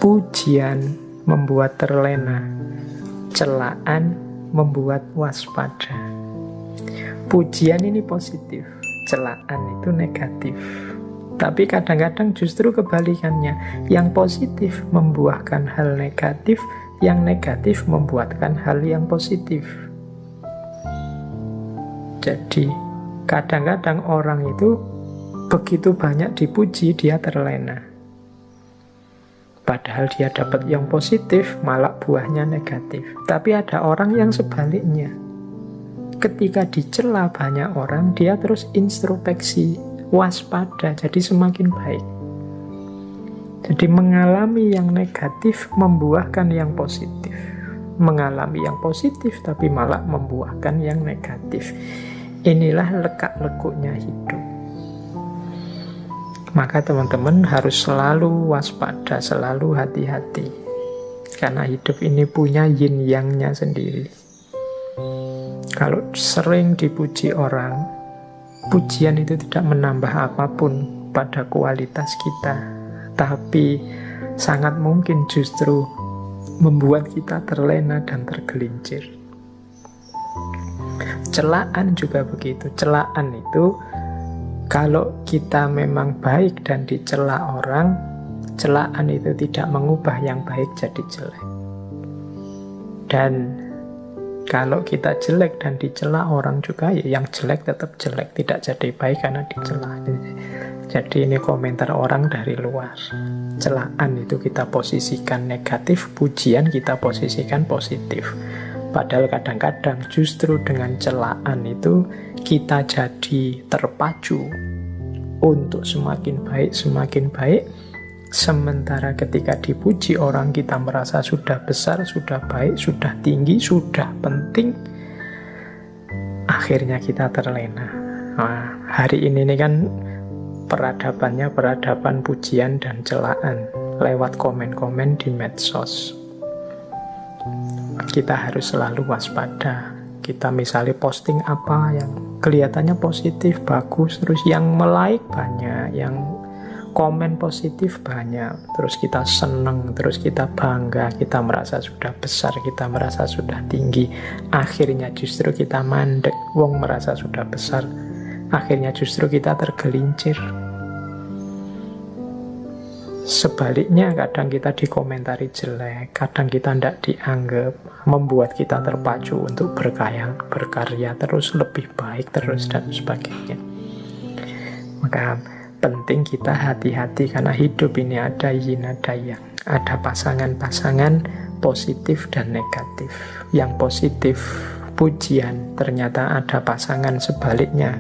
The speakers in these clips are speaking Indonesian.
Pujian membuat terlena, celaan membuat waspada. Pujian ini positif, celaan itu negatif. Tapi kadang-kadang justru kebalikannya. Yang positif membuahkan hal negatif, yang negatif membuahkan hal yang positif. Jadi kadang-kadang orang itu begitu banyak dipuji, dia terlena. Padahal dia dapat yang positif, malah buahnya negatif. Tapi ada orang yang sebaliknya. Ketika dicela banyak orang, dia terus introspeksi, waspada, jadi semakin baik. Jadi mengalami yang negatif membuahkan yang positif. Mengalami yang positif tapi malah membuahkan yang negatif. Inilah lekak-lekuknya hidup. Maka teman-teman harus selalu waspada, selalu hati-hati. Karena hidup ini punya yin yang-nya sendiri. Kalau sering dipuji orang, pujian itu tidak menambah apapun pada kualitas kita. Tapi sangat mungkin justru membuat kita terlena dan tergelincir. Celaan juga begitu. Celaan itu kalau kita memang baik dan dicela orang, celaan itu tidak mengubah yang baik jadi jelek. Dan kalau kita jelek dan dicela orang juga, ya yang jelek tetap jelek, tidak jadi baik karena dicela. Jadi ini komentar orang dari luar. Celaan itu kita posisikan negatif, pujian kita posisikan positif. Padahal kadang-kadang justru dengan celaan itu kita jadi terpacu untuk semakin baik. Sementara ketika dipuji orang kita merasa sudah besar, sudah baik, sudah tinggi, sudah penting. Akhirnya kita terlena. Nah, hari ini kan peradabannya peradaban pujian dan celaan lewat komen-komen di medsos. Kita harus selalu waspada. Kita misalnya posting apa yang kelihatannya positif, bagus, terus yang like banyak, yang komen positif banyak, terus kita seneng, terus kita bangga, kita merasa sudah besar, kita merasa sudah tinggi. Akhirnya justru kita mandek, wong merasa sudah besar, akhirnya justru kita tergelincir. Sebaliknya kadang kita dikomentari jelek, kadang kita tidak dianggap, membuat kita terpacu untuk berkarya terus, lebih baik terus, dan sebagainya. Maka penting kita hati-hati karena hidup ini ada yin, ada yang. Ada pasangan-pasangan positif dan negatif. Yang positif pujian, ternyata ada pasangan sebaliknya,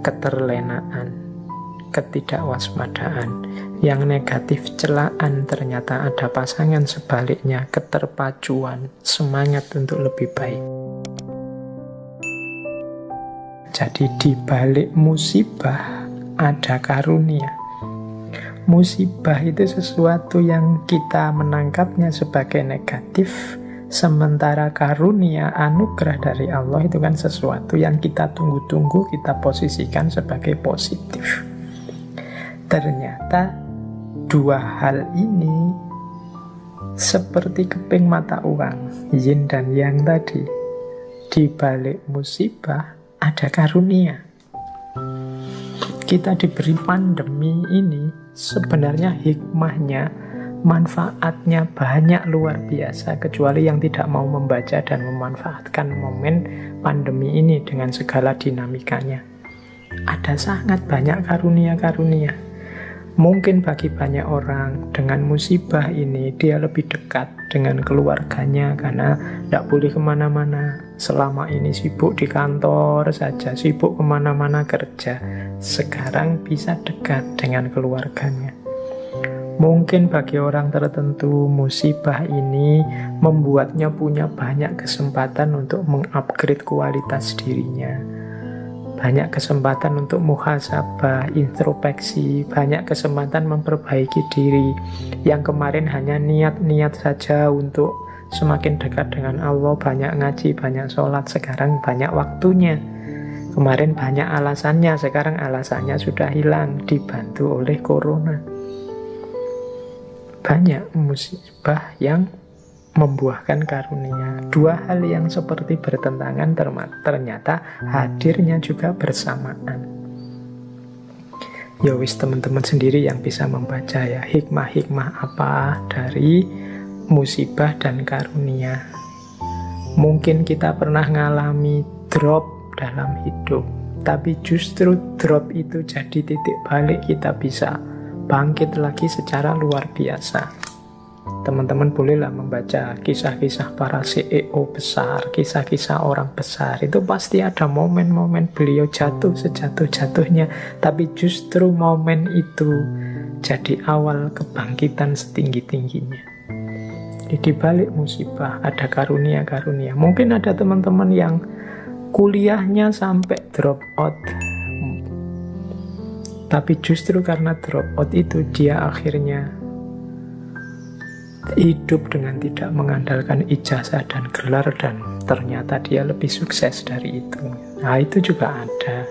keterlenaan, ketidakwaspadaan. Yang negatif celaan, ternyata ada pasangan sebaliknya, keterpacuan, semangat untuk lebih baik. Jadi di balik musibah ada karunia. Musibah itu sesuatu yang kita menangkapnya sebagai negatif, sementara karunia, anugerah dari Allah itu kan sesuatu yang kita tunggu-tunggu, kita posisikan sebagai positif. Ternyata dua hal ini seperti keping mata uang, yin dan yang tadi. Di balik musibah ada karunia. Kita diberi pandemi ini, sebenarnya hikmahnya, manfaatnya banyak luar biasa, kecuali yang tidak mau membaca dan memanfaatkan momen pandemi ini dengan segala dinamikanya. Ada sangat banyak karunia-karunia. Mungkin bagi banyak orang dengan musibah ini dia lebih dekat dengan keluarganya karena tidak boleh kemana-mana. Selama ini sibuk di kantor saja, sibuk kemana-mana kerja. Sekarang bisa dekat dengan keluarganya. Mungkin bagi orang tertentu musibah ini membuatnya punya banyak kesempatan untuk mengupgrade kualitas dirinya. Banyak kesempatan untuk muhasabah, introspeksi, banyak kesempatan memperbaiki diri. Yang kemarin hanya niat-niat saja untuk semakin dekat dengan Allah, banyak ngaji, banyak sholat, sekarang banyak waktunya. Kemarin banyak alasannya, sekarang alasannya sudah hilang, dibantu oleh corona. banyak musibah yang membuahkan karunia. Dua hal yang seperti bertentangan ternyata hadirnya juga bersamaan. Ya wis, teman-teman sendiri yang bisa membaca ya, hikmah-hikmah apa dari musibah dan karunia. Mungkin kita pernah ngalami drop dalam hidup, tapi justru drop itu jadi titik balik kita bisa bangkit lagi secara luar biasa. Teman-teman bolehlah membaca kisah-kisah para CEO besar, kisah-kisah orang besar. Itu pasti ada momen-momen beliau jatuh sejatuh-jatuhnya, tapi justru momen itu jadi awal kebangkitan setinggi-tingginya. Jadi di balik musibah ada karunia-karunia. Mungkin ada teman-teman yang kuliahnya sampai drop out, tapi justru karena drop out itu dia akhirnya hidup dengan tidak mengandalkan ijazah dan gelar, dan ternyata dia lebih sukses dari itu. Nah, itu juga ada.